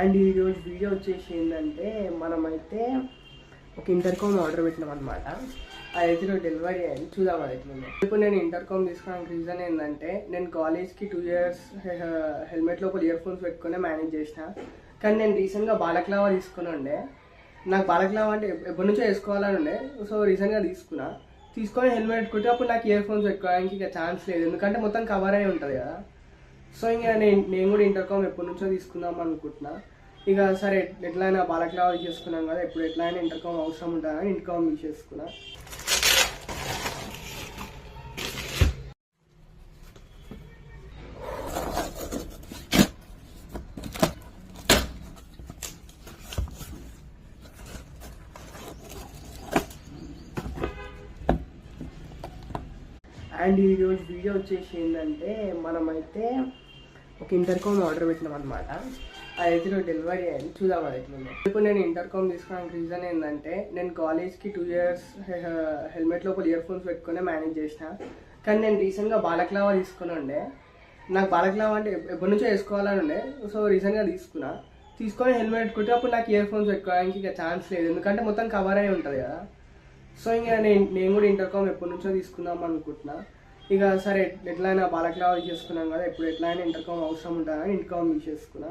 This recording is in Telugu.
అండ్ ఈరోజు వీడియో వచ్చేసి ఏంటంటే మనమైతే ఒక ఇంటర్కామ్ ఆర్డర్ పెట్టినాం అనమాట. అదైతే ఈరోజు డెలివరీ అయింది. చూద్దాం అది ఎట్లుందో. ఇప్పుడు నేను ఇంటర్కామ్ తీసుకోవడానికి రీజన్ ఏంటంటే నేను కాలేజ్కి 2 years హెల్మెట్ లోపల ఇయర్ ఫోన్స్ పెట్టుకునే మేనేజ్ చేసిన. కానీ నేను రీసెంట్గా బాలక్లావా తీసుకుని ఉండే. నాకు బాలక్లావా అంటే ఎప్పటి నుంచో వేసుకోవాలని ఉండే. సో రీసెంట్గా తీసుకొని హెల్మెట్ పెట్టుకుంటే అప్పుడు నాకు ఇయర్ ఫోన్స్ పెట్టుకోవడానికి ఇక ఛాన్స్ లేదు, ఎందుకంటే మొత్తం కవర్ అయి ఉంటుంది కదా. సో ఇంకా నేను కూడా ఇంటర్కామ్ ఎప్పటి నుంచో తీసుకుందాం అనుకుంటున్నా. ఇక సరే ఎట్లయినా బాలక్లావా తీసేసుకున్నాం కదా, ఇప్పుడు ఎట్లయినా ఇంటర్కామ్ అవసరం ఉంటుందని ఇంటర్కామ్ తీసేసుకున్నా. అండ్ ఈరోజు వీడియో వచ్చేసి ఏంటంటే మనమైతే ఒక ఇంటర్కామ్ ఆర్డర్ పెట్టినాం అనమాట. అదైతే ఈరోజు డెలివరీ అయింది. చూద్దాం అది ఎట్లుందో. ఇప్పుడు నేను ఇంటర్కామ్ తీసుకోవడానికి రీజన్ ఏంటంటే నేను కాలేజ్కి 2 years హెల్మెట్ లోపల ఇయర్ ఫోన్స్ పెట్టుకునే మేనేజ్ చేసిన. కానీ నేను రీసెంట్గా బాలక్లావా తీసుకుని ఉండే. నాకు బాలక్లావా అంటే ఎప్పటి నుంచో వేసుకోవాలని ఉండే. సో రీసెంట్గా తీసుకొని హెల్మెట్ పెట్టుకుంటే అప్పుడు నాకు ఇయర్ ఫోన్స్ పెట్టుకోవడానికి ఇక ఛాన్స్ లేదు, ఎందుకంటే మొత్తం కవర్ అయి ఉంటుంది కదా. సో ఇంకా నేను కూడా ఇంటర్కామ్ ఎప్పటి నుంచో తీసుకుందాం అనుకుంటున్నా. ఇక సరే ఎట్లయినా బాలక్లావా తీసేసుకున్నాం కదా, ఇప్పుడు ఎట్లయినా ఇంటర్కామ్ అవసరం ఉంటుందని ఇంటర్కామ్ తీసేసుకున్నా.